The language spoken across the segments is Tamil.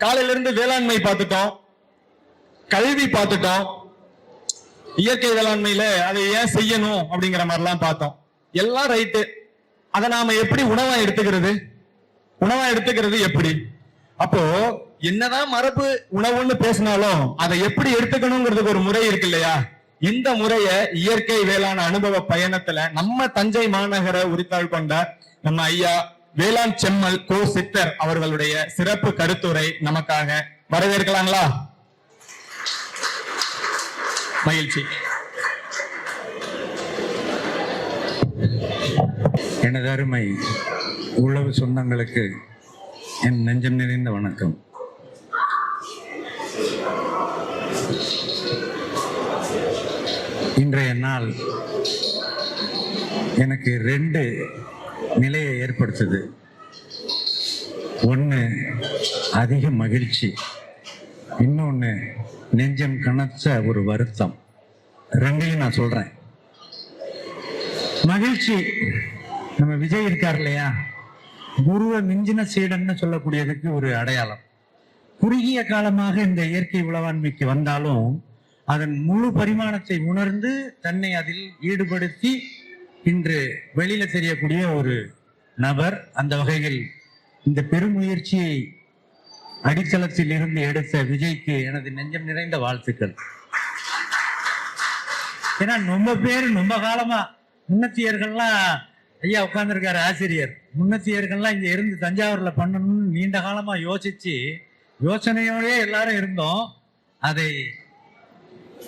காலையில இருந்து வேளாண்மை பார்த்துட்டோம், கல்வி பார்த்துட்டோம், இயற்கை வேளாண்மையில அதை ஏன் செய்யணும் அப்படிங்கிற மாதிரிலாம் பார்த்தோம். எல்லாம் ரைட்டு. அதை நாம எப்படி உணவா எடுத்துக்கிறது எப்படி? அப்போ என்னதான் மரபு உணவுன்னு பேசினாலும் அதை எப்படி எடுத்துக்கணுங்கிறதுக்கு ஒரு முறை இருக்கு இல்லையா? இந்த முறைய இயற்கை வேளாண் அனுபவ பயணத்துல நம்ம தஞ்சை மாநகர உரித்தாள் கொண்ட நம்ம ஐயா வேளாண் செம்மல் கோ சித்தர் அவர்களுடைய சிறப்பு கருத்துரை நமக்காக வரவேற்கலாங்களா? மகிழ்ச்சி. எனது அருமை உழவு சொந்தங்களுக்கு என் நெஞ்சம் நிறைந்த வணக்கம். இன்றைய நாள் எனக்கு 2 நிலையை ஏற்படுத்துது. ஒன்று அதிக மகிழ்ச்சி, இன்னொன்று நெஞ்சம் கனத்த ஒரு வருத்தம். 2ஐயும் நான் சொல்றேன். மகிழ்ச்சி, நம்ம விஜய் இருக்கார் இல்லையா, குருவை மிஞ்சின சீடன்னு சொல்லக்கூடியதுக்கு ஒரு அடையாளம். குறுகிய காலமாக இந்த இயற்கை உழவாண்மைக்கு வந்தாலும் அதன் முழு பரிமாணத்தை உணர்ந்து தன்னை அதில் ஈடுபடுத்தி இன்று வெளியில தெரியக்கூடிய ஒரு நபர். அந்த வகையில் இந்த பெருமுயற்சியை அடித்தளத்தில் இருந்து எடுத்த விஜய்க்கு எனது நெஞ்சம் நிறைந்த வாழ்த்துக்கள். ஏன்னா ரொம்ப பேர் ரொம்ப காலமா முன்னத்தியர்கள்லாம், ஐயா உட்கார்ந்துருக்காரு ஆசிரியர், முன்னத்தியர்கள்லாம் இங்க இருந்து தஞ்சாவூர்ல பண்ணணும்னு நீண்ட காலமா யோசனையோடய எல்லாரும் இருந்தோம். அதை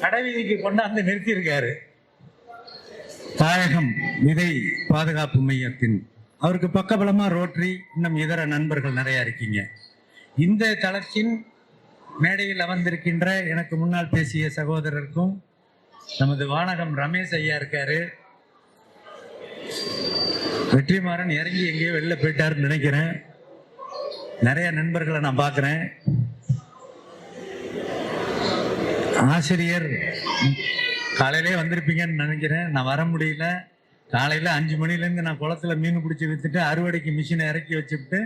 கடைவீதிக்கு கொண்டாந்து நிறுத்தியிருக்காரு. தாயகம் விதை பாதுகாப்பு மையத்தின் அவருக்கு பக்கபலமா ரோட்டரி, இன்னும் இதர நண்பர்கள் நிறைய இருக்கீங்க. இந்த தளத்தின் மேடையில் அமர்ந்திருக்கின்ற எனக்கு முன்னால் பேசிய சகோதரருக்கும் நமது வானகம் ரமேஷ் ஐயா இருக்காரு. வெற்றிமாறன் இறங்கி எங்கேயோ வெளில போயிட்டாருன்னு நினைக்கிறேன். நிறைய நண்பர்களை நான் பார்க்கிறேன். ஆசிரியர் காலையிலே வந்திருப்பீங்கன்னு நினைக்கிறேன். நான் வர முடியல. காலையில 5 மணிலேருந்து நான் குளத்துல மீன் பிடிச்சி வித்துட்டு அறுவடைக்கு மிஷினை இறக்கி வச்சுட்டு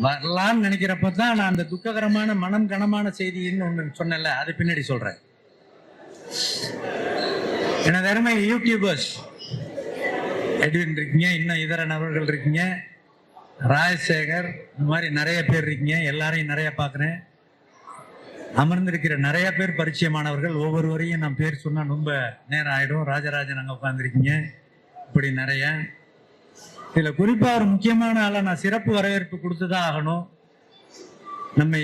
வரலான்னு நினைக்கிறப்பதான் நான் அந்த துக்ககரமான மனம் கனமான செய்தின்னு ஒன்று சொன்னேன்ல, அது பின்னாடி சொல்றேன். எனது அருமை யூடியூபர்ஸ் எட்வின் இருக்கீங்க, இன்னும் இதர நபர்கள் இருக்கீங்க, ராஜசேகர், இந்த மாதிரி நிறைய பேர் இருக்கீங்க. எல்லாரையும் நிறைய பார்க்குறேன். அமர்ந்திருக்கிற நிறைய பேர் பரிச்சயமானவர்கள். ஒவ்வொருவரையும் நான் பேர் சொன்னா ரொம்ப நேரம் ஆயிடும். ராஜராஜன் அங்கே உட்காந்துருக்கீங்க. இப்படி நிறைய. இதுல குறிப்பா ஒரு முக்கியமான ஆளை நான் சிறப்பு வரவேற்பு கொடுத்துதான் ஆகணும். நம்ம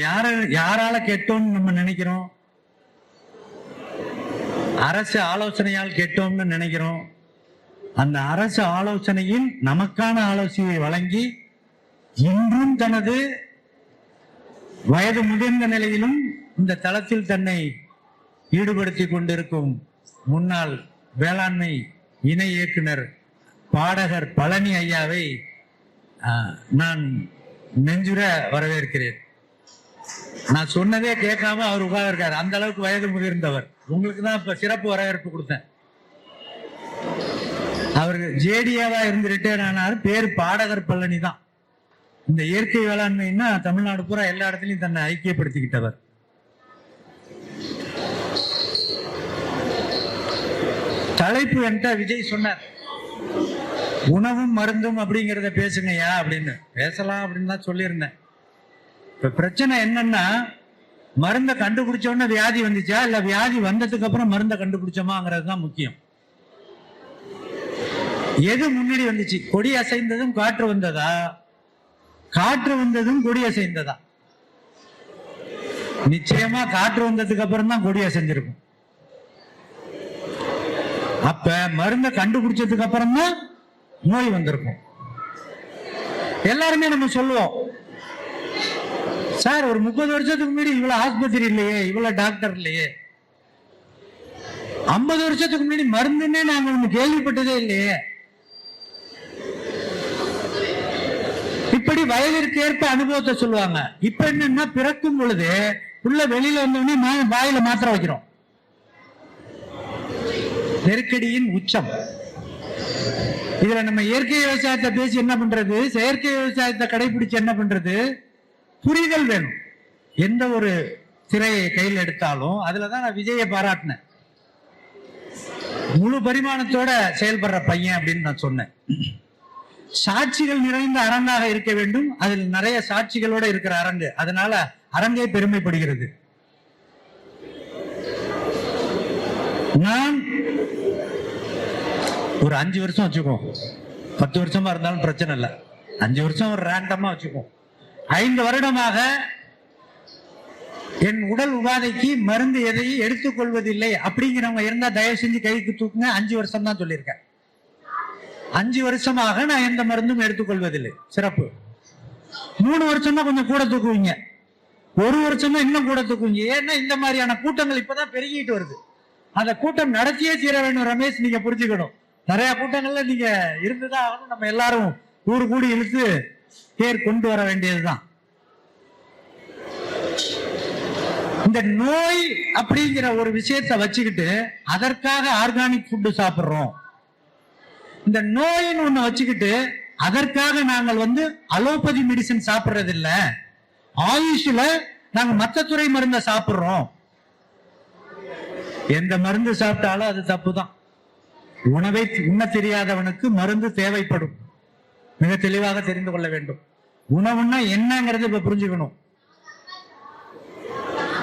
யாரால கெட்டோம்னு நம்ம நினைக்கிறோம்? அரசு ஆலோசனையால் கெட்டோம்னு நினைக்கிறோம். அந்த அரசு ஆலோசனையில் நமக்கான ஆலோசனையை வழங்கி இன்றும் தனது வயது முதிர்ந்த நிலையிலும் இந்த தளத்தில் தன்னை ஈடுபடுத்தி கொண்டிருக்கும் முன்னாள் வேளாண்மை இணை இயக்குனர் பாடகர் பழனி ஐயாவை நான் நெஞ்சுர வரவேற்கிறேன். நான் சொன்னதே கேட்காம அவர் உட்கார்ந்திருக்காரு. அந்த அளவுக்கு வயது முதிர்ந்தவர். உங்களுக்கு தான் இப்ப சிறப்பு வரவேற்பு கொடுத்தேன். அவருக்கு ஜேடியாவா இருந்து ரிட்டையர் ஆனார். பேர் பாடகர் பழனி தான். இந்த இயற்கை வேளாண்மைன்னா தமிழ்நாடு பூரா எல்லா இடத்துலையும் தன்னை ஐக்கியப்படுத்திக்கிட்டவர். தலைப்பு என்கிட்ட விஜய் சொன்னார், உணவும் மருந்தும் அப்படிங்கிறத பேசுங்கய்யா அப்படின்னு. பேசலாம் அப்படின்னு தான் சொல்லியிருந்தேன். இப்ப பிரச்சனை என்னன்னா, மருந்தை கண்டுபிடிச்சோன்னு வியாதி வந்துச்சா, இல்ல வியாதி வந்ததுக்கு அப்புறம் மருந்தை கண்டுபிடிச்சோமாங்கிறது தான் முக்கியம். எது முன்னாடி வந்துச்சு? கொடி அசைந்ததும் காற்று வந்ததா, காற்று வந்ததும் கொடி அசைந்ததா? நிச்சயமா காற்று வந்ததுக்கு அப்புறம் தான் கொடி அசைஞ்சிருக்கும். அப்ப மருந்தை கண்டுபிடிச்சதுக்கு அப்புறம் தான் நோய் வந்திருக்கும். எல்லாருமே நம்ம சொல்லுவோம், சார் ஒரு 30 வருஷத்துக்கு முன்னாடி இவ்வளவு ஆஸ்பத்திரி இல்லையே, இவ்வளவு டாக்டர் இல்லையே, 50 வருஷத்துக்கு முன்னாடி மருந்துன்னே நாங்க ஒண்ணு கேள்விப்பட்டதே இல்லையே. இப்படி வயதிற்கு ஏற்ப அனுபவத்தை சொல்லுவாங்க. இப்ப என்னன்னா, பிறக்கும் பொழுது உள்ள வெளியில வந்தோடனே வாயில மாத்திரை வைக்கிறோம். நெருக்கடியின் உச்சம். இதுல நம்ம இயற்கை விவசாயத்தை பேசி என்ன பண்றது, செயற்கை விவசாயத்தை கடைபிடிச்சு என்ன பண்றது? புரிதல் வேணும். எந்த ஒரு திரையை கையில் எடுத்தாலும் அதுலதான் நான் விஜயை பாராட்டினேன். முழு பரிமாணத்தோட செயல்படுற பையன் அப்படின்னு நான் சொன்னேன். சாட்சிகள் நிறைந்த அரங்காக இருக்க வேண்டும். அதில் நிறைய சாட்சிகளோட இருக்கிற அரங்கு, அதனால அரங்கே பெருமைப்படுகிறது. நான் ஒரு 5 வருஷம் வச்சுக்கோ, 10 வருஷமா இருந்தாலும் பிரச்சனை இல்லை. 5 வருஷம் ஒரு ரேண்டமா வச்சுக்கோ. 5 வருடமாக என் உடல் உபாதைக்கு மருந்து எதையும் எடுத்துக்கொள்வதில்லை அப்படிங்கிறவங்க இருந்தா தயவு செஞ்சு கைக்கு தூக்குங்க. 5 வருஷம் தான் சொல்லியிருக்கேன். 5 வருஷமாக நான் எந்த மருந்தும் எடுத்துக்கொள்வதில்லை. சிறப்பு. 3 வருஷம் தான் கொஞ்சம் கூட தூக்குவீங்க, 1 வருஷம் தான் இன்னும் கூட தூக்குவீங்க. ஏன்னா இந்த மாதிரியான கூட்டங்கள் இப்பதான் பெருகிட்டு வருது. அந்த கூட்டம் நடத்தியே தீர வேண்டும் ரமேஷ், நீங்க புரிஞ்சுக்கணும். நிறைய கூட்டங்கள்ல நீங்க இருந்துதான் ஆகணும். நம்ம எல்லாரும் ஊரு கூடி இழுத்து தேர் கொண்டு வர வேண்டியதுதான். இந்த நோய் அப்படிங்கிற ஒரு விஷயத்தை வச்சுக்கிட்டு அதற்காக ஆர்கானிக் ஃபுட்டு சாப்பிடுறோம். இந்த நோயின்னு ஒண்ணு வச்சுக்கிட்டு அதற்காக நாங்கள் அலோபதி மெடிசன் சாப்பிடுறது இல்ல. ஆயுஷ்ல நாங்க மத்த துறை மருந்த சாப்பிடுறோம். எந்த மருந்து சாப்பிட்டாலும் அது தப்பு தான். உணவை உண்ண தெரியாதவனுக்கு மருந்து தேவைப்படும். மிக தெளிவாக தெரிந்து கொள்ள வேண்டும். உணவுன்னா என்னங்கிறது இப்ப புரிஞ்சுக்கணும்.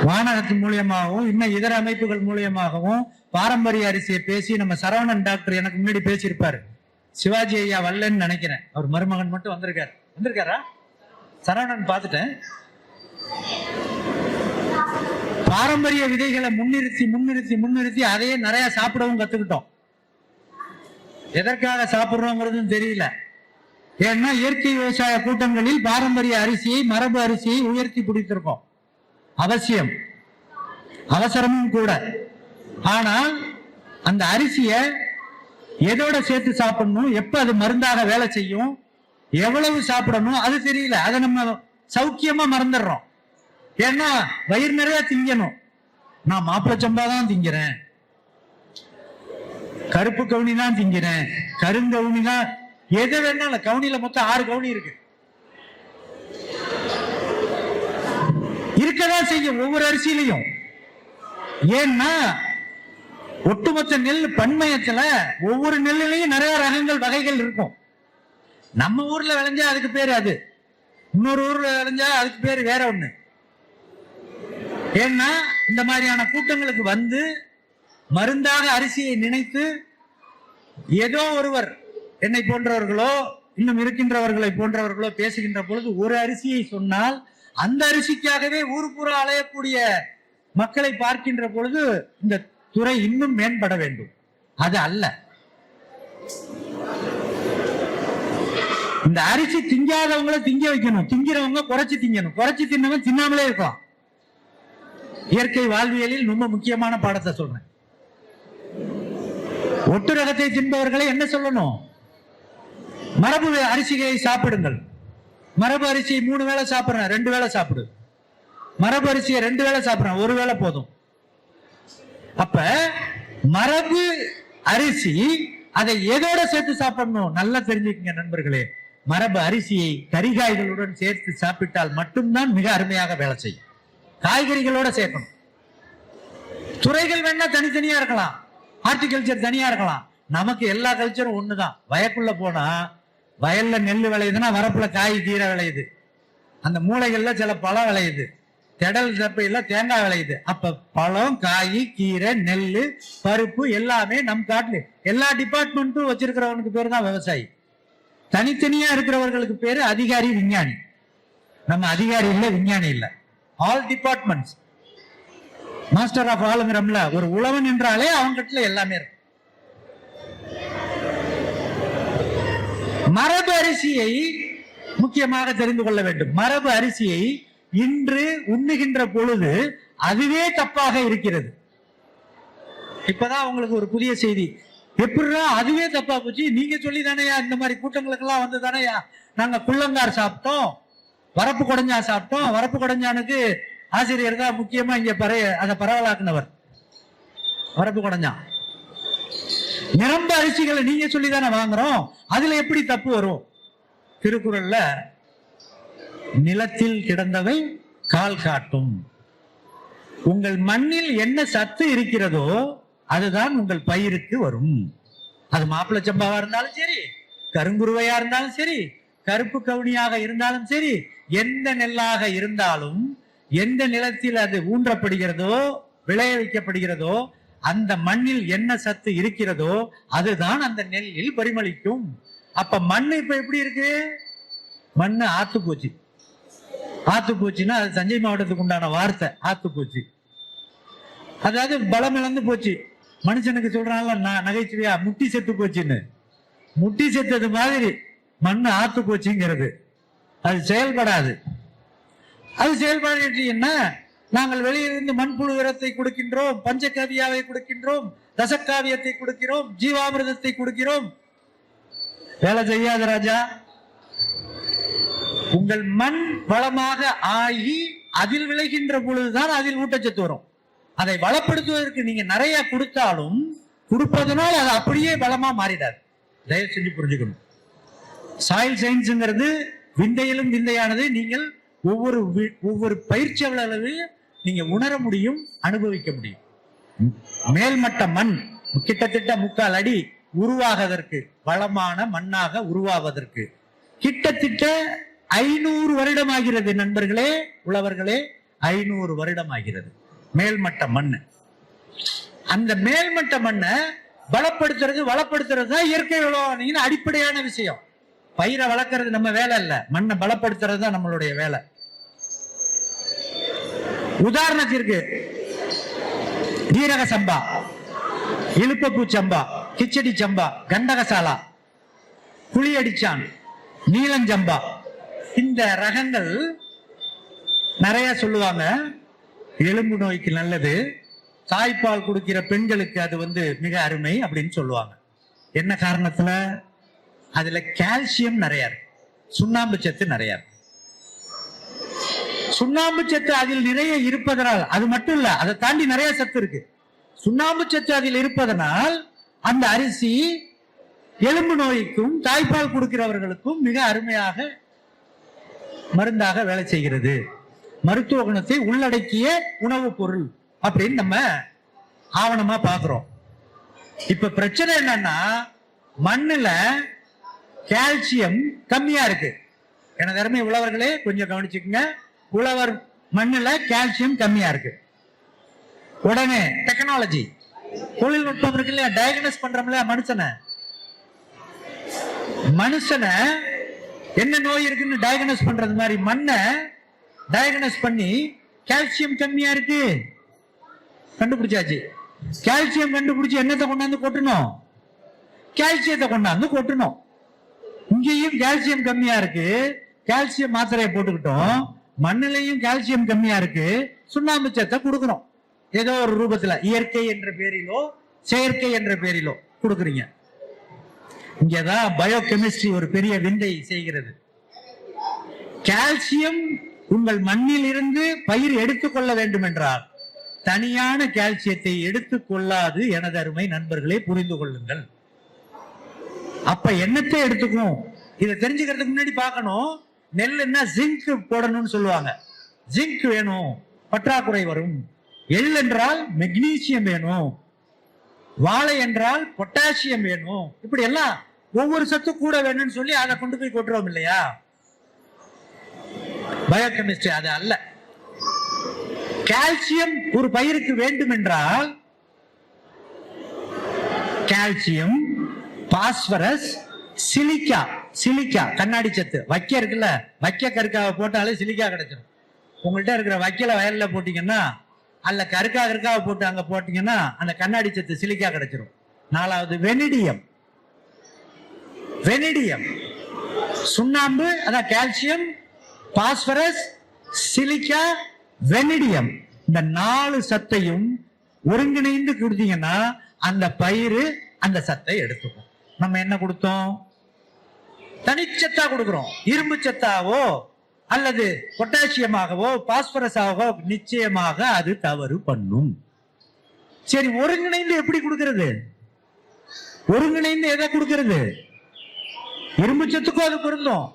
வானகத்தின் மூலியமாகவும் இன்னும் இதர அமைப்புகள் மூலியமாகவும் பாரம்பரிய அரிசியை பேசி நம்ம சரவணன் டாக்டர் எனக்கு முன்னாடி பேசியிருப்பாரு. சிவாஜி ஐயா வரலன்னு நினைக்கிறேன். அவர் மருமகன் மட்டும் வந்திருக்காரா? சரவணன் பார்த்துட்டேன். பாரம்பரிய விதைகளை முன்னிறுத்தி முன்னிறுத்தி முன்னிறுத்தி அதையே நிறைய சாப்பிடவும் கத்துக்கிட்டோம். எதற்காக சாப்பிடுறோங்கிறதும் தெரியல. ஏன்னா இயற்கை விவசாய கூட்டங்களில் பாரம்பரிய அரிசியை, மரபு அரிசியை உயர்த்தி பிடித்திருக்கோம். அவசியம், அவசரமும் கூட. ஆனால் அந்த அரிசியை எதோட சேர்த்து சாப்பிடணும், எப்ப அது மருந்தாக வேலை செய்யும், எவ்வளவு சாப்பிடணும் அது தெரியல. அதை நம்ம சௌக்கியமா மறந்துடுறோம். ஏன்னா வயிறு நிறைய திங்கணும். நான் மாப்பிள சம்பா தான் திங்கிறேன், கருப்பு கவுனி தான் திங்கிறேன், கருங்கவுனி தான், எது வேணாலும். கவுனில மொத்தம் 6 கவுனி இருக்கு. இருக்கதான் செய்யும் ஒவ்வொரு அரிசியிலையும். ஏன்னா ஒட்டுமொத்த நெல் பன்மயத்துல ஒவ்வொரு நெல்லிலையும் நிறைய ரகங்கள் வகைகள் இருக்கும். நம்ம ஊர்ல விளைஞ்சா அதுக்கு பேரு அது, இன்னொரு ஊர்ல விளைஞ்சா அதுக்கு பேரு வேற ஒண்ணு. ஏன்னா இந்த மாதிரியான கூட்டங்களுக்கு மருந்தாக அரிசியை நினைத்து ஏதோ ஒருவர் என்னை போன்றவர்களோ இன்னும் இருக்கின்றவர்களை போன்றவர்களோ பேசுகின்ற பொழுது ஒரு அரிசியை சொன்னால் அந்த அரிசிக்காகவே ஊர் பூரா அலையக்கூடிய மக்களை பார்க்கின்ற பொழுது இந்த துறை இன்னும் மேம்பட வேண்டும். அது அல்ல. இந்த அரிசி திங்காதவங்களை திங்க வைக்கணும், திங்கிறவங்க குறைச்சி திங்கணும், குறைச்சி தின்னவங்க தின்னாமலே இருக்கலாம். இயற்கை வாழ்வியலில் ரொம்ப முக்கியமான பாடத்தை சொல்றேன். ஒட்டு ரகத்தை தின்பவர்களை என்ன சொல்லணும்? மரபு அரிசிகளை சாப்பிடுங்கள். மரபு அரிசி 3 வேளை சாப்பிடுறேன், 2 வேளை சாப்பிடு. மரபு அரிசியை 2 வேளை சாப்பிடுறேன், 1 வேளை போதும். அப்ப மரபு அரிசி அதை எதோட சேர்த்து சாப்பிடணும் நல்லா தெரிஞ்சுக்கங்க நண்பர்களே. மரபு அரிசியை கறிகாய்களுடன் சேர்த்து சாப்பிட்டால் மட்டும்தான் மிக அருமையாக வேலை செய்யும். காய்கறிகளோட சேர்க்கணும். துறைகள் வேணா தனித்தனியா இருக்கலாம், ஹார்டிகல்ச்சர் தனியா இருக்கலாம். நமக்கு எல்லா கல்ச்சரும் ஒண்ணுதான். வயக்குள்ள போனா வயல்ல நெல் விளையுதுன்னா வரப்புல காய் கீரை விளையுது, அந்த மூளைகள்ல சில பழம் விளையுது, திடல் தப்பையில தேங்காய் விளையுது. அப்ப பழம், காய், கீரை, நெல், பருப்பு எல்லாமே நம் காட்டுல எல்லா டிபார்ட்மெண்ட்டும் வச்சிருக்கிறவனுக்கு பேரு தான் விவசாயி. தனித்தனியா இருக்கிறவர்களுக்கு பேரு அதிகாரி, விஞ்ஞானி. நம்ம அதிகாரி இல்ல, விஞ்ஞானி இல்ல. ஆல் டிபார்ட்மெண்ட்ஸ் மாஸ்டர் ஆஃப் ஆளுங்கிறோம்ல. ஒரு உழவன் என்றாலே அவங்கிட்ட எல்லாமே இருக்கு. மரபு அரிசியை முக்கியமாக தெரிந்து கொள்ள வேண்டும். மரபு அரிசியை இன்று உண்ணுகின்ற பொழுது அதுவே தப்பாக இருக்கிறது. இப்பதான் உங்களுக்கு ஒரு புதிய செய்தி. எப்படின்னா அதுவே தப்பா போச்சு? நீங்க சொல்லி தானையா இந்த மாதிரி கூட்டங்களுக்கு எல்லாம் வந்து தானையா நாங்க குள்ளங்கார் சாப்பிட்டோம், வரப்பு குடஞ்சா சாப்பிட்டோம். வரப்பு குடஞ்சானுக்கு ஆசிரியர் தான் முக்கியமா இங்க அதை பரவலாக்குனவர். வரப்பு குடஞ்சான் நிரம்ப அரிசிகளை நீங்க சொல்லி தானே வாங்குறோம். அதுல எப்படி தப்பு வரும்? திருக்குறள்ல நிலத்தில் கிடந்தவை கால் காட்டும். உங்கள் மண்ணில் என்ன சத்து இருக்கிறதோ அதுதான் உங்கள் பயிருக்கு வரும். அது மாப்பிள்ளை சம்பாவா இருந்தாலும் சரி, கருங்குருவையா இருந்தாலும் சரி, கருப்பு கவுனியாக இருந்தாலும் சரி, எந்த நெல்லாக இருந்தாலும் எந்த நிலத்தில் அது ஊன்றப்படுகிறதோ விளைய வைக்கப்படுகிறதோ அந்த மண்ணில் என்ன சத்து இருக்கிறதோ அதுதான் அந்த நெல்லில் பரிமளிக்கும். அப்ப மண்ணு இப்ப எப்படி இருக்கு? மண்ணு ஆத்துப்பூச்சி. ஆத்துப்பூச்சின்னா அது தஞ்சை மாவட்டத்துக்கு உண்டான வார்த்தை ஆத்துப்பூச்சி. அதாவது பலம் இழந்து போச்சு. மனுஷனுக்கு சொல்றான்ல நகைச்சுவையா முட்டி செத்து போச்சுன்னு. முட்டி செத்தது மாதிரி மண்ணு ஆத்து போச்சுங்கிறது. அது செயல்படாது. அது செயல்படாது என்ன? நாங்கள் வெளியிலிருந்து மண்புழு உரத்தை கொடுக்கின்றோம், பஞ்சகாவியாவை கொடுக்கின்றோம், ரசக்காவியத்தை கொடுக்கிறோம், ஜீவாமிர்தத்தை கொடுக்கிறோம். வேலை செய்யாத ராஜா. உங்கள் மண் வளமாக ஆகி அதில் விளைகின்ற பொழுதுதான் அதில் ஊட்டச்சத்து வரும். அதை வளப்படுத்துவதற்கு நீங்க நிறைய கொடுத்தாலும் கொடுப்பதனால் அது அப்படியே பலமா மாறிடாது. தயவு செஞ்சு புரிஞ்சுக்கணும். சாயில் சயின்ஸ்ங்கிறது விந்தையிலும் விந்தையானது. நீங்கள் ஒவ்வொரு பயிற்சி அளவு நீங்க உணர முடியும், அனுபவிக்க முடியும். மேல்மட்ட மண் கிட்டத்தட்ட 3/4 அடி உருவாவதற்கு, வளமான மண்ணாக உருவாவதற்கு கிட்டத்தட்ட 500 வருடம் ஆகிறது நண்பர்களே, உழவர்களே. 500 வருடம் ஆகிறது மேல்மட்ட மண். அந்த மேல்மட்ட மண்ணை வளப்படுத்துறது தான் இயற்கை வேளாண்மையின் அடிப்படையான விஷயம். பயிரை வளர்க்கறது நம்ம வேலை இல்ல, மண்ணை பலப்படுத்துறது தான் நம்மளுடைய வேலை. உதாரணத்திற்கு ஜீரக சம்பா, இழுப்பப்பூ சம்பா, கிச்சடி சம்பா, கண்டகசாலா, புளியடிச்சான், நீலஞ்சம்பா, இந்த ரகங்கள் நிறைய சொல்லுவாங்க. எலும்பு நோய்க்கு நல்லது, தாய்ப்பால் கொடுக்கிற பெண்களுக்கு அது மிக அருமை அப்படின்னு சொல்லுவாங்க. என்ன காரணத்துல? அதுல கால்சியம் நிறைய இருக்கு, சுண்ணாம்பு சத்து நிறைய இருக்கு. சுண்ணாம்பு சத்து அதில் நிறைய இருப்பதனால், அது மட்டும் இல்ல, அதை தாண்டி நிறைய சத்து இருக்கு. சுண்ணாம்பு சத்து அதில் இருப்பதனால் அந்த அரிசி எலும்பு நோய்க்கும் தாய்ப்பால் கொடுக்கிறவர்களுக்கும் மிக அருமையாக மருந்தாக வேலை செய்கிறது. மருத்துவ குணத்தை உள்ளடக்கிய உணவுப் பொருள் அப்படின்னு நம்ம ஆவணமா பாக்குறோம். இப்ப பிரச்சனை என்னன்னா, மண்ணுல கால்சியம் கம்மியா இருக்கு. எனது அருமை உழவர்களே கொஞ்சம் கவனிச்சுக்கங்க. உழவர் மண்ணுல கால்சியம் கம்மியா இருக்கு. உடனே டெக்னாலஜி, தொழில்நுட்பம் இருக்கு இல்லையா, டயக்னோஸ் பண்றோம்ல மனுஷனை என்ன நோய் இருக்குன்னு டயக்னோஸ் பண்றது மாதிரி மண்ணை டயக்னோஸ் பண்ணி கால்சியம் கம்மியா இருக்கு கண்டுபிடிச்சாச்சு. கால்சியம் கண்டுபிடிச்சு என்னத்தை கொண்டாந்து கொட்டணும்? கால்சியத்தை கொண்டாந்து கொட்டணும். இங்கேயும் கால்சியம் கம்மியா இருக்கு, கால்சியம் மாத்திரையை போட்டுக்கிட்டோம். மண்ணிலையும் கால்சியம் கம்மியா இருக்கு, சுண்ணாம்பு சத்தை கொடுக்கணும். ஏதோ ஒரு ரூபத்துல இயற்கை என்ற பேரிலோ செயற்கை என்ற பேரிலோ கொடுக்குறீங்க. இங்கதான் பயோகெமிஸ்ட்ரி ஒரு பெரிய விந்தை செய்கிறது. கால்சியம் உங்கள் மண்ணில் இருந்து பயிர் எடுத்துக்கொள்ள வேண்டும் என்றால் தனியான கால்சியத்தை எடுத்துக்கொள்ளாது. எனது அருமை நண்பர்களே புரிந்து கொள்ளுங்கள். அப்ப என்னத்தை எடுத்துக்கும்? இதை தெரிஞ்சுக்கிறதுக்கு முன்னாடி பார்க்கணும். நெல்லுன்னா ஜிங்க் போடணும்னு சொல்லுவாங்க. ஜிங்க் வேணும், பற்றாக்குறை வரும். எள் என்றால் மெக்னீசியம் வேணும், வாழை என்றால் பொட்டாசியம் வேணும். இப்படி எல்லாம் ஒவ்வொரு சத்து கூட வேணும்னு சொல்லி அதை கொண்டு போய் கொட்டுறோம் இல்லையா? பயோகெமிஸ்ட்ரி அது அல்ல. கால்சியம் ஒரு பயிருக்கு வேண்டும் என்றால் கால்சியம், பாஸ்பரஸ், சிலிக்கா. சிலிக்கா கண்ணாடி சத்து. வைக்க இருக்குல்ல, வைக்க கருக்காவை போட்டாலே சிலிக்கா கிடைச்சிடும். உங்கள்கிட்ட இருக்கிற வைக்கல வயல்ல போட்டீங்கன்னா, அல்ல கருக்காவை போட்டு அங்க போட்டீங்கன்னா அந்த கண்ணாடி சத்து சிலிக்கா கிடைச்சிடும். 4வது வெனிடியம். வெனிடியம் சுண்ணாம்பு, அதான் கால்சியம், பாஸ்பரஸ், சிலிக்கா, வெனிடியம். இந்த 4 சத்தையும் ஒருங்கிணைந்து கொடுத்தீங்கன்னா அந்த பயிறு அந்த சத்தை எடுத்துக்கும். நம்ம என்ன கொடுத்தோம்? தனிச்சத்தா கொடுக்கிறோம். இரும்பு சத்தாவோ அல்லது பொட்டாசியமாகவோ பாஸ்பரஸாகவோ நிச்சயமாக அது தவறு பண்ணும். சரி, ஒருங்கிணைந்து எப்படி கொடுக்கிறது? ஒருங்கிணைந்து எதை கொடுக்கிறது? இரும்பு சத்துக்கும் அது பொருந்தும்.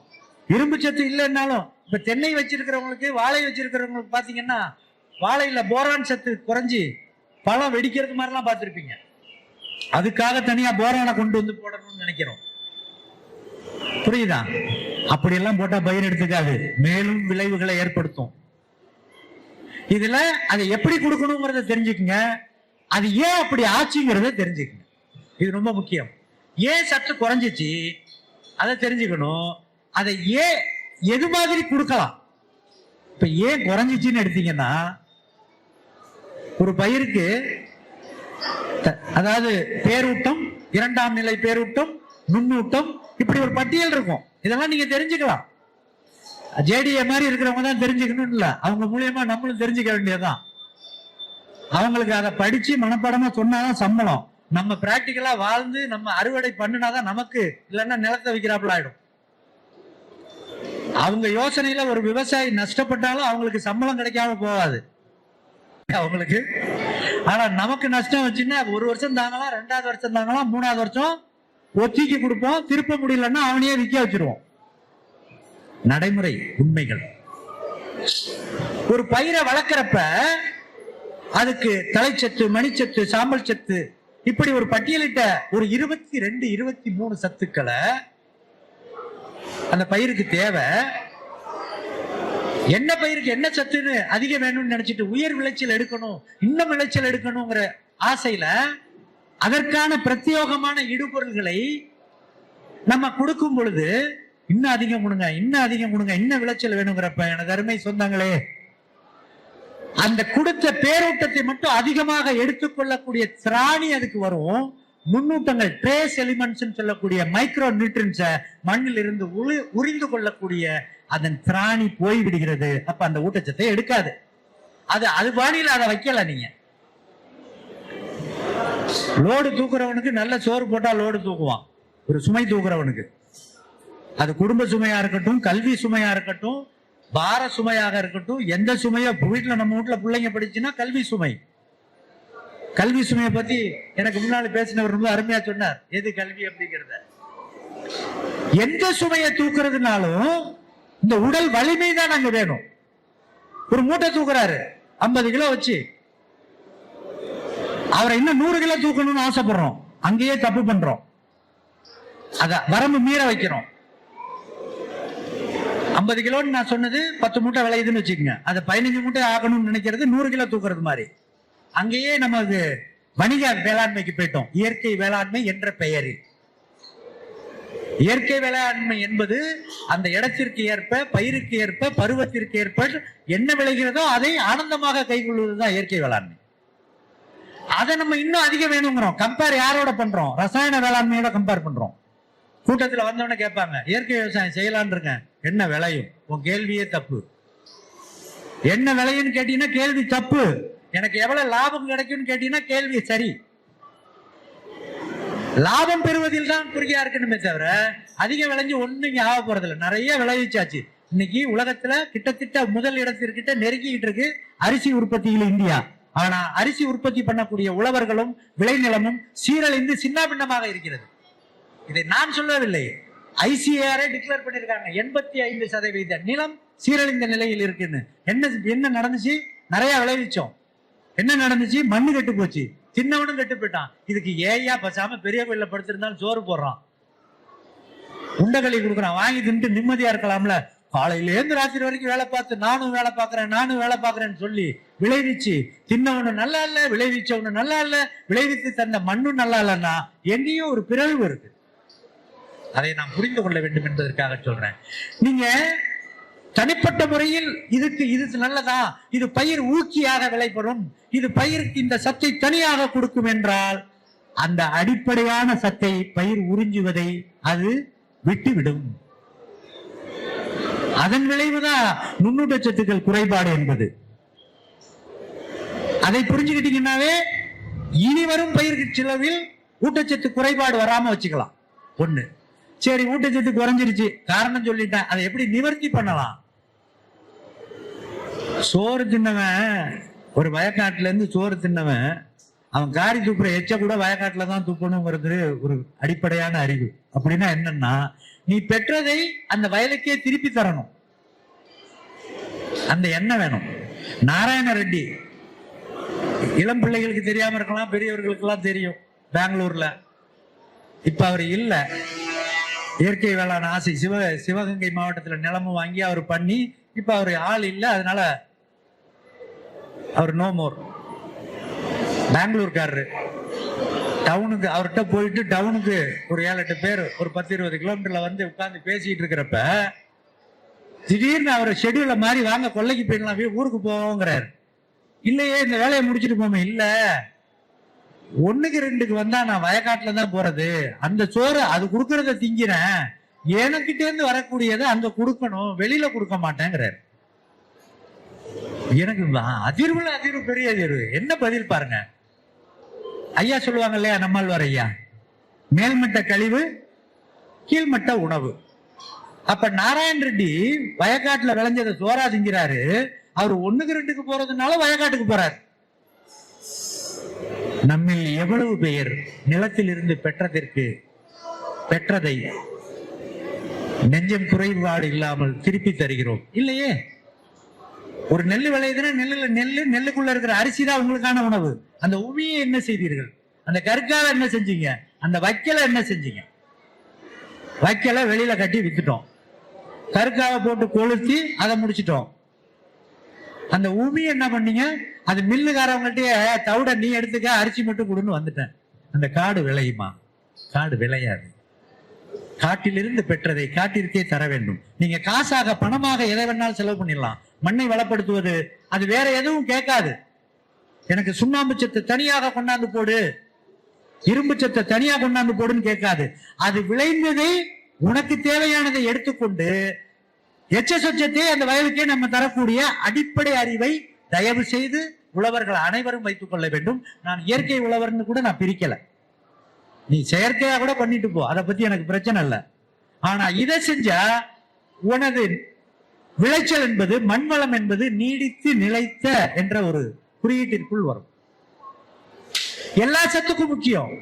இரும்பு சத்து இல்லைன்னாலும் இப்ப தென்னை வச்சிருக்கிறவங்களுக்கு, வாழை வச்சிருக்கிறவங்களுக்கு பாத்தீங்கன்னா வாழையில போரான் சத்து குறைஞ்சி பழம் வெடிக்கிறது மாதிரிலாம் பார்த்திருப்பீங்க. அதுக்காக தனியா போரானை கொண்டு வந்து போடணும்னு நினைக்கிறோம். புரியுதா? அப்படியெல்லாம் போட்டா பயிர் எடுத்துக்காது, மேலும் விளைவுகளை ஏற்படுத்தும். இதுல அதை எப்படி கொடுக்கணுங்கிறத தெரிஞ்சுக்குங்க. அது ஏன் அப்படி ஆச்சுங்கிறத தெரிஞ்சுக்குங்க. இது ரொம்ப முக்கியம். ஏன் சத்து குறைஞ்சிச்சு அதை தெரிஞ்சுக்கணும். அதை ஏன் எது மாதிரி கொடுக்கலாம். இப்ப ஏன் குறைஞ்சிச்சுன்னு எடுத்தீங்கன்னா, ஒரு பயிருக்கு அதாவது பேரூட்டம், இரண்டாம் நிலை பேரூட்டம், நுண்ணூட்டம், இப்படி ஒரு பட்டியல் இருக்கும். இதெல்லாம் நீங்க தெரிஞ்சுக்கலாம். ஜேடிஏ மாதிரி இருக்கிறவங்க தான் தெரிஞ்சுக்கணும் இல்ல, அவங்க மூலியமா நம்மளும் தெரிஞ்சுக்க வேண்டியதுதான். அவங்களுக்கு அதை படிச்சு மனப்பாடமா சொன்னாதான் சம்பளம். நம்ம பிராக்டிக்கலா வாழ்ந்து நம்ம அறுவடை பண்ணினாதான் நமக்கு, இல்லைன்னா நிலத்தை வைக்கிறாப்புல ஆயிடும். அவங்க யோசனையில ஒரு விவசாயி நஷ்டப்பட்டாலும் அவங்களுக்கு சம்பளம் கிடைக்காம போகாது அவங்களுக்கு. ஆனா நமக்கு நஷ்டம் வச்சுன்னா ஒரு வருஷம் தாங்கலாம், 2வது வருஷம் தாங்கலாம், 3வது வருஷம் ஒத்திக்கு கொடுப்போம். திருப்ப முடியலன்னா அவனையே விற்க வச்சிருவோம். நடைமுறை உண்மைகள். ஒரு பயிரை வளர்க்கிறப்ப அதுக்கு தலைச்சத்து, மணிச்சத்து, சாம்பல் சத்து, இப்படி ஒரு பட்டியலிட்ட ஒரு 22, 23 சத்துக்களை அந்த பயிருக்கு தேவை. என்ன பயிருக்கு என்ன சத்துன்னு அதிகம் வேணும்னு நினைச்சிட்டு உயர் விளைச்சல் எடுக்கணும், இன்னும் விளைச்சல் எடுக்கணுங்கிற ஆசையில அதற்கான பிரத்யேகமான இடுபொருள்களை நம்ம கொடுக்கும் பொழுது இன்னும் அதிகம் கொடுங்க, இன்னும் அதிகம் கொடுங்க, இன்னும் விளைச்சல் வேணுங்கிறப்ப எனக்கு அருமை சொந்தங்களே, அந்த கொடுத்த பேரூட்டத்தை மட்டும் அதிகமாக எடுத்துக்கொள்ளக்கூடிய திராணி அதுக்கு வரும். நுண்ணூட்டங்கள், ட்ரேஸ் எலிமெண்ட்ஸ் சொல்லக்கூடிய மைக்ரோ நியூட்ரியன்ஸை மண்ணில் இருந்து உறிந்து கொள்ளக்கூடிய அதன் திராணி போய் விடுகிறது. அப்ப அந்த ஊட்டச்சத்தை எடுக்காது. அது பாணியில அதை வைக்கல. நீங்க லோடு தூக்குறவனுக்கு நல்ல சோறு போட்டா லோடு தூக்குவான். ஒரு சுமை தூக்குறவனுக்கு, அது குடும்ப சுமையா இருக்கட்டும், கல்வி சுமையா இருக்கட்டும், பார சுமையாக இருக்கட்டும், எந்த சுமையோ, வீட்டுல நம்ம வீட்டுல பிள்ளைங்க படிச்சுன்னா கல்வி சுமை. கல்வி சுமையை பத்தி எனக்கு முன்னாடி பேசினவர் ரொம்ப அருமையா சொன்னார். எது கல்வி அப்படிங்கிறத. எந்த சுமையை தூக்குறதுனாலும் இந்த உடல் வலிமை தான் அங்க வேணும். ஒரு மூட்டை தூக்குறாரு 50 கிலோ வச்சு, அவரை இன்னும் 100 கிலோ தூக்கணும்னு ஆசைப்படுறோம். அங்கேயே தப்பு பண்றோம். அத வரம்பு மீற வைக்கிறோம். 50 கிலோன்னு நான் சொன்னது 10 மூட்டை விளையுதுன்னு வச்சுக்கோங்க. அதை 15 மூட்டை ஆகணும்னு நினைக்கிறது 100 கிலோ தூக்குறது மாதிரி. அங்கேயே நம்ம வணிக வேளாண்மைக்கு போயிட்டோம். இயற்கை வேளாண்மை என்ற பெயரில். இயற்கை வேளாண்மை என்பது அந்த இடத்திற்கு ஏற்ப, பயிருக்கு ஏற்ப, பருவத்திற்கு ஏற்ப என்ன விளைகிறதோ அதை ஆனந்தமாக கைகொள்வதுதான் இயற்கை வேளாண்மை. அதை நம்ம இன்னும் அதிகம் வேணுங்கிறோம். கம்பேர் யாரோட பண்றோம்? ரசாயன வேளாண்மையோட கம்பேர் பண்றோம். கூட்டத்தில் வந்தவன கேட்பாங்க, இயற்கை விவசாயம் செய்யலான் இருக்கேன், என்ன விளையும்? உன் கேள்வியே தப்பு. என்ன விளையுன்னு கேட்டீங்கன்னா கேள்வி தப்பு. எனக்கு எவ்வளவு லாபம் கிடைக்கும்னு கேட்டீங்கன்னா கேள்வி சரி. லாபம் பெறுவதில் தான் குறியா இருக்கணுமே தவிர அதிக விளைஞ்சு ஒண்ணு இங்க ஆக போறது இல்லை. நிறைய விளைவிச்சாச்சு. இன்னைக்கு உலகத்துல கிட்டத்தட்ட முதல் இடத்திற்கிட்ட நெருங்கிட்டு இருக்கு அரிசி உற்பத்தியில் இந்தியா. ஆனா அரிசி உற்பத்தி பண்ணக்கூடிய உழவர்களும் விளைநிலமும் சீரழிந்து சின்ன பின்னமாக இருக்கிறது. இதை நான் சொல்லவில்லை, ஐசிஏஆர் டிக்ளேர் பண்ணிருக்காங்க. 85% நிலம் சீரழிந்த நிலையில் இருக்குன்னு. என்ன நடந்துச்சு? நிறைய விளைவிச்சோம். என்ன நடந்துச்சு? மண்ணு கெட்டு போச்சு, சின்னவனும் கெட்டு போயிட்டான். இதுக்கு ஏயா பசாம பெரிய கோயில படுத்திருந்தாலும் சோறு போடுறான், உண்டகளி கொடுக்குறான், வாங்கி தின்ட்டு நிம்மதியா இருக்கலாம்ல. காலையில இருந்து ராத்திரி வரைக்கும் வேலை பார்த்து நானும் வேலை பார்க்கறேன்னு சொல்லி விளைவிச்சு தின்னவனு நல்லா இல்ல, விளைவிச்சவனு நல்லா இல்ல, விளைவித்து தந்த மண்ணும் நல்லா இல்லைன்னா எங்கேயோ ஒரு பிறழ்வு இருக்கு. அதை நாம் புரிந்து கொள்ள வேண்டும் என்பதற்காக சொல்றேன். நீங்க தனிப்பட்ட முறையில் இது நல்லதா, இது பயிர் ஊக்கியாக விளைபெறும், இது பயிருக்கு இந்த சத்தை தனியாக கொடுக்கும் என்றால் அந்த அடிப்படையான சத்தை பயிர் உறிஞ்சுவதை அது விட்டுவிடும். அதன் விளைவுதான் நுண்ணூட்டச்சத்துக்கள் குறைபாடு என்பது. அதை புரிஞ்சுக்கிட்டீங்கன்னாவே இனி வரும் பயிர் செலவில் ஊட்டச்சத்து குறைபாடு வராம வச்சுக்கலாம். ஒண்ணு. சரி, ஊட்டச்சத்து குறைஞ்சிருச்சு, காரணம் சொல்லிட்டேன், அதை எப்படி நிவர்த்தி பண்ணலாம்? சோறு தின்னவன், ஒரு வயக்காட்டுல இருந்து சோறு தின்னவன், அவன் காரி துப்புற எச்ச கூட வயக்காட்டுல தான் துப்பணுங்கிறது ஒரு அடிப்படையான அறிவு. அப்படின்னா என்னன்னா, நீ பெற்றதை அந்த வயலுக்கே திருப்பி தரணும். அந்த எண்ணெய் வேணும். நாராயண ரெட்டி இளம் பிள்ளைகளுக்கு தெரியாம இருக்கலாம், பெரியவர்களுக்கு எல்லாம் தெரியும். பெங்களூர்ல இப்ப அவர் இல்ல. இயற்கை வேளாண் ஆசை சிவகங்கை மாவட்டத்துல நிலமும் வாங்கி அவர் பண்ணி இப்ப அவர் ஆள் இல்ல, அதனால அவர் நோ மோர். பெங்களூர்காரரு டவுனுக்கு அவர்கிட்ட போயிட்டு டவுனுக்கு ஒரு 7-8 பேர் ஒரு 10-20 கிலோமீட்டர்ல வந்து உட்கார்ந்து பேசிட்டு இருக்கிறப்ப திடீர்னு அவர் ஷெட்யூல மாதிரி வாங்க கொல்லைக்கு போயிடலாம், ஊருக்கு போவோங்கிறாரு. இல்லையே இந்த வேலையை முடிச்சுட்டு போமே. இல்ல 1-2க்கு வந்தா நான் வயக்காட்டுல தான் போறது, அந்த சோறு அது கொடுக்கறத திங்கிறேன், எனக்கிட்டே இருந்து வரக்கூடியதை அங்க கொடுக்கணும், வெளியில கொடுக்க மாட்டேங்கிறாரு. எனக்கு அதிர்வுல அதிர்வு, பெரிய அதிர்வு. என்ன பதில் பாருங்க. ஐயா சொல்லுவாங்க இல்லையா, நம்மாழ்வார் ஐயா, மேல்மட்ட கழிவு கீழ்மட்ட உணவு. அப்ப நாராயண ரெட்டி வயக்காட்டுல விளைஞ்சதை சோறா திங்கிறாரு, அவர் 1-2க்கு போறதுனால வயக்காட்டுக்கு போறாரு. நம்மில் எவ்வளவு பெயர் நிலத்தில் இருந்து பெற்றதை நெஞ்சம் குறைபாடு இல்லாமல் திருப்பி தருகிறோம் இல்லையே? ஒரு நெல் விளையுதுன்னா நெல்லுக்குள்ள இருக்கிற அரிசி தான் உங்களுக்கான உணவு. அந்த உமியை என்ன செய்தீர்கள்? அந்த கற்கால என்ன செஞ்சீங்க? அந்த வைக்கல என்ன செஞ்சீங்க? வைக்கல வெளியில கட்டி வித்துட்டோம், கற்காவை போட்டு கொளுத்தி அதை முடிச்சிட்டோம். அந்த உமி என்ன பண்ணீங்க? அது மில்லுக்காரவங்கள்ட்டயே தவிட நீ எடுத்துக்க, அரிசி மட்டும் கொடுன்னு வந்துட்டேன். அந்த காடு விளையுமா? காடு விளையாது. காட்டிலிருந்து பெற்றதை காட்டிற்கே தர வேண்டும். நீங்க காசாக பணமாக எதை வேணாலும் செலவு பண்ணிடலாம். மண்ணை வளப்படுத்துவது அது வேற எதுவும் கேட்காது. எனக்கு சுண்ணாம்பு சத்தை தனியாக கொண்டாந்து போடு, இரும்பு சத்தை தனியா கொண்டாந்து போடுன்னு கேட்காது. அது விளைந்ததை உனக்கு தேவையானதை எடுத்துக்கொண்டு எச்ச சொச்சத்தை அந்த வயலுக்கே நம்ம தரக்கூடிய அடிப்படை அறிவை தயவு செய்து உழவர்கள் அனைவரும் வைத்துக் கொள்ள வேண்டும். நான் இயற்கை உழவர்னு கூட நான் பிரிக்கல. நீ செயற்கையா கூட பண்ணிட்டு போ, அதை பத்தி எனக்கு பிரச்சனை இல்லை. ஆனா இதை செஞ்சா உனது விளைச்சல் என்பது, மண்வளம் என்பது நீடித்து நிலைத்த என்ற ஒரு குறியீட்டிற்குள் வரும். எல்லா சத்துக்கும் முக்கியம்.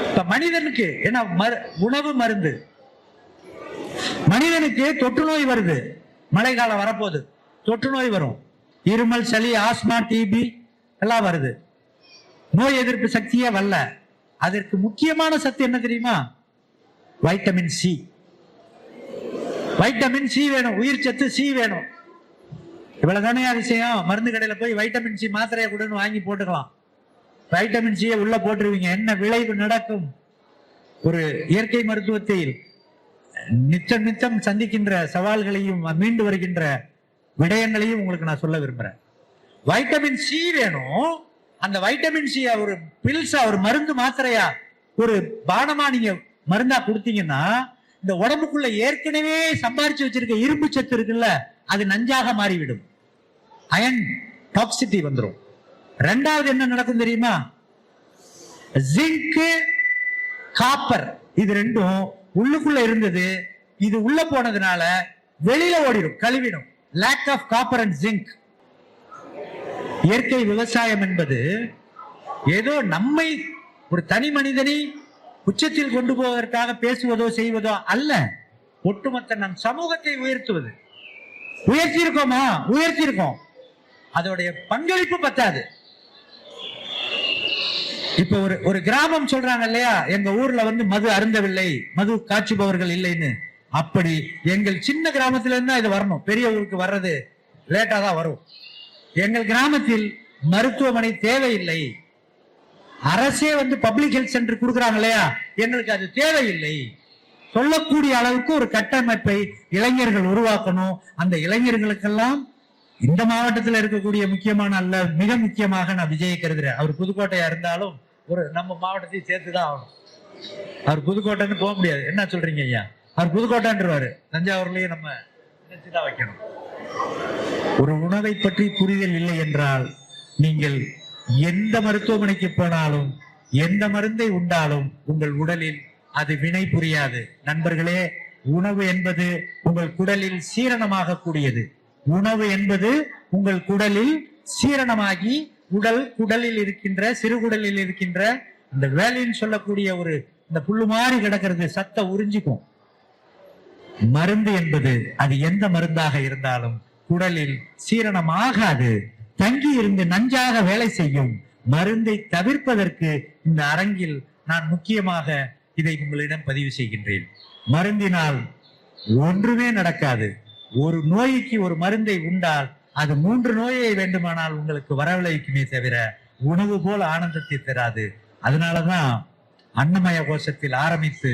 இப்ப மனிதனுக்கு என்ன உணவு மருந்து. மனிதனுக்கு தொற்று நோய் வருது, மழை காலம் வரப்போகுது, தொற்று நோய் வரும், இருமல், சளி, ஆஸ்மா, டிபி எல்லாம் வருது. நோய் எதிர்ப்பு சக்தியே வரல. அதற்கு முக்கியமான சத்து என்ன தெரியுமா? Vitamin C. வைட்டமின் சி வேணும், உயிர் சத்து சி வேணும். இவ்வளவுதானே விஷயம். மருந்து கடையில போய் வைட்டமின் சி மாத்திரையை கொடுன்னு வாங்கி போட்டுக்கலாம். வைட்டமின் சியை உள்ள போட்டுருவீங்க, என்ன விளைவு நடக்கும்? ஒரு இயற்கை மருத்துவத்தில் நித்தம் சந்திக்கின்ற சவால்களையும் மீண்டு வருகின்ற விடயங்களையும் உங்களுக்கு நான் சொல்ல விரும்புறேன். வைட்டமின் சி வேணும். அந்த வைட்டமின் சி ஒரு பில்ஸா, ஒரு மருந்து மாத்திரையா, ஒரு பானமா நீங்க மருந்தா கொடுத்தீங்கன்னா இந்த உடம்புக்குள்ள ஏற்கனவே சம்பாரிச்சு வச்சிருக்க இரும்பு சத்து இருக்குல்ல, அது நஞ்சாக மாறிவிடும். அயன் டாக்ஸிட்டி வந்துடும். ரெண்டாவது என்ன நடக்கும் தெரியுமா? ஜிங்க், காப்பர், இது ரெண்டும் உள்ளுக்குள்ள இருந்தது, இது உள்ள போனதுனால வெளியில ஓடிடும், கழுவிடும். Lack of copper and zinc. இயற்கை விவசாயம் என்பது ஏதோ நம்மை ஒரு தனி மனிதனை உச்சத்தில் கொண்டு போவதற்காக பேசுவதோ செய்வதோ அல்ல. ஒட்டுமொத்த நம் சமூகத்தை உயர்த்துவது. உயர்த்தி இருக்கோமா? உயர்த்தி இருக்கோம். அதோடைய பங்களிப்பு பத்தாது. இப்ப ஒரு கிராமம் சொல்றாங்க இல்லையா, எங்க ஊர்ல மது அருந்தவில்லை, மது காய்ச்சுபவர்கள் இல்லைன்னு. அப்படி எங்கள் சின்ன கிராமத்துல இருந்தா இது வரணும், பெரிய ஊருக்கு வர்றது லேட்டா தான் வரும். எங்கள் கிராமத்தில் மருத்துவமனை தேவையில்லை, அரசே பப்ளிக் ஹெல்த் சென்டர் கொடுக்குறாங்க இல்லையா, எங்களுக்கு அது தேவையில்லை சொல்லக்கூடிய அளவுக்கு ஒரு கட்டமைப்பை இளைஞர்கள் உருவாக்கணும். அந்த இளைஞர்களுக்கெல்லாம் இந்த மாவட்டத்தில் இருக்கக்கூடிய முக்கியமான அல்ல, மிக முக்கியமாக நான் விஜயை கருதுறேன். அவர் புதுக்கோட்டையா இருந்தாலும் ஒரு நம்ம மாவட்டத்தையும் சேர்த்துதான் ஆகணும். அவர் புதுக்கோட்டைன்னு போக முடியாது. என்ன சொல்றீங்க ஐயா? அவர் புதுக்கோட்டைன்றவாரு, தஞ்சாவூர்லயும் நம்ம நினைச்சுதான் வைக்கணும். ஒரு உணவை பற்றி புரிதல் இல்லை என்றால் நீங்கள் எந்த மருத்துவமனைக்கு போனாலும் எந்த மருந்தை உண்டாலும் உங்கள் உடலில் அது வினை புரியாது. நண்பர்களே, உணவு என்பது உங்கள் குடலில் சீரணமாக கூடியது. உணவு என்பது உங்கள் குடலில் சீரணமாகி குடலில் இருக்கின்ற சிறுகுடலில் இருக்கின்ற இந்த வேலின்னு சொல்லக்கூடிய ஒரு இந்த புல்லு மாதிரி கிடக்கிறது, சத்த உறிஞ்சிக்கும். மருந்து என்பது அது எந்த மருந்தாக இருந்தாலும் குடலில் சீரணம் ஆகாது, தங்கி இருந்து நஞ்சாக வேலை செய்யும். மருந்தை தவிர்ப்பதற்கு இந்த அரங்கில் நான் முக்கியமாக இதை உங்களிடம் பதிவு செய்கின்றேன். மருந்தினால் ஒன்றுமே நடக்காது. ஒரு நோய்க்கு ஒரு மருந்தை உண்டால் அது 3 நோயை வேண்டுமானால் உங்களுக்கு வரவழைக்குமே தவிர உணவு போல் ஆனந்தத்தை தராது. அதனாலதான் அன்னமய கோஷத்தில் ஆரம்பித்து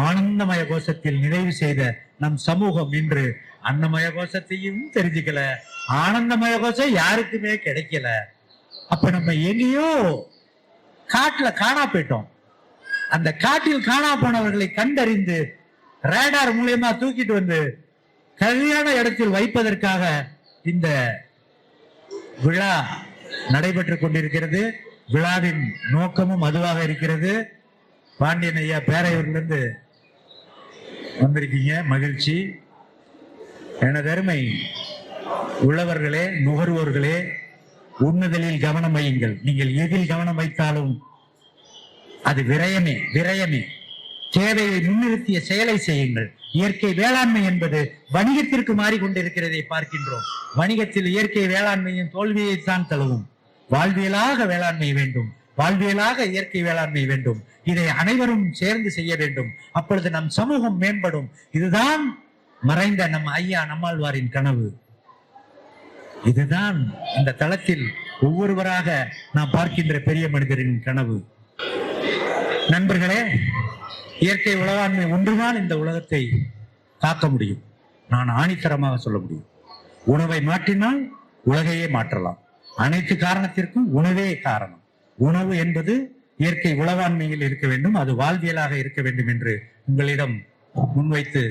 ஆனந்தமய கோஷத்தில் நிறைவு செய்த நம் சமூகம் இன்று அன்னமய கோஷத்தையும் தெரிஞ்சுக்கல, ஆனந்தமய கோஷம் யாருக்குமே கிடைக்கல. அப்ப நம்ம எங்கேயோ காட்டுல காணா போயிட்டோம். அந்த காட்டில் காணா போனவர்களை கண்டறிந்து ரேடார் மூலியமா தூக்கிட்டு வந்து சரியான இடத்தில் வைப்பதற்காக இந்த விழா நடைபெற்றுக் கொண்டிருக்கிறது. விழாவின் நோக்கமும் அதுவாக இருக்கிறது. பாண்டியன் ஐயா பேரையூர்லேருந்து வந்திருக்கீங்க, மகிழ்ச்சி. எனது அருமை உள்ளவர்களே, நுகர்வோர்களே, உண்ணுதலில் கவனம் வையுங்கள். நீங்கள் எதில் கவனம் வைத்தாலும் அது விரயமே விரயமே. தேவையை முன்னிறுத்திய செயலை செய்யுங்கள். இயற்கை வேளாண்மை என்பது வணிகத்திற்கு மாறிக்கொண்டிருக்கிறதை பார்க்கின்றோம். வணிகத்தில் இயற்கை வேளாண்மையின் தோல்வியைத்தான் தழுவும். வாழ்வியலாக வேளாண்மை வேண்டும், வாழ்வியலாக இயற்கை வேளாண்மை வேண்டும். இதை அனைவரும் சேர்ந்து செய்ய வேண்டும். அப்பொழுது நம் சமூகம் மேம்படும். இதுதான் மறைந்த நம் ஐயா நம்மாழ்வாரின் கனவு. இதுதான் இந்த தளத்தில் ஒவ்வொருவராக நாம் பார்க்கின்ற பெரிய மனிதரின் கனவு. நண்பர்களே, இயற்கை உலகாண்மை ஒன்றுதான் இந்த உலகத்தை காக்க முடியும். நான் ஆணித்தரமாக சொல்ல முடியும். உணவை மாற்றினால் உலகையே மாற்றலாம். அனைத்து காரணத்திற்கும் உணவே காரணம். உணவு என்பது இயற்கை உலகாண்மையில் இருக்க வேண்டும், அது வாழ்வியலாக இருக்க வேண்டும் என்று உங்களிடம் முன்வைத்து,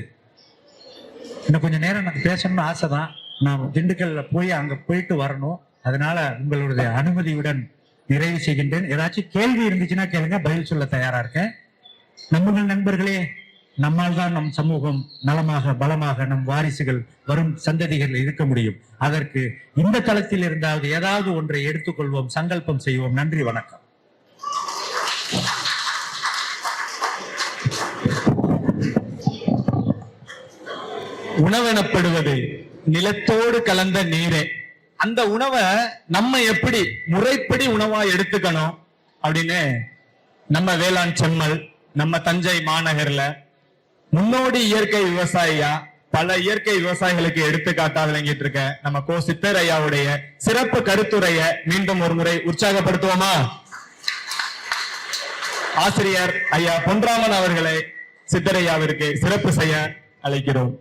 இன்னும் கொஞ்சம் நேரம் எனக்கு பேசணும்னு ஆசைதான். நான் திண்டுக்கல்ல போய் அங்க போயிட்டு வரணும். அதனால உங்களுடைய அனுமதியுடன் நிறைவு செய்கின்றேன். ஏதாச்சும் கேள்வி இருந்துச்சுன்னா கேளுங்க, பதில் சொல்ல தயாரா இருக்கேன். நம்முடைய நண்பர்களே, நம்மால் தான் நம் சமூகம் நலமாக பலமாக நம் வாரிசுகள் வரும் சந்ததிகள் இருக்க முடியும். அதற்கு இந்த தளத்தில் இருந்தாவது ஏதாவது ஒன்றை எடுத்துக்கொள்வோம், சங்கல்பம் செய்வோம். நன்றி, வணக்கம். உணவெனப்படுவது நிலத்தோடு கலந்த நீரே. அந்த உணவை நம்ம எப்படி முறைப்படி உணவா எடுத்துக்கணும் அப்படின்னு நம்ம வேளாண் செம்மல், நம்ம தஞ்சை மாநகர்ல முன்னோடி இயற்கை விவசாயியா பல இயற்கை விவசாயிகளுக்கு எடுத்துக்காட்டா விளங்கிட்டு இருக்க நம்ம கோ சித்தர் ஐயாவுடைய சிறப்பு கருத்துரைய மீண்டும் ஒரு முறை உற்சாகப்படுத்துவோமா? ஆசிரியர் ஐயா பொன்ராமன் அவர்களை சித்தரையாவிற்கு சிறப்பு செய்ய அழைக்கிறோம்.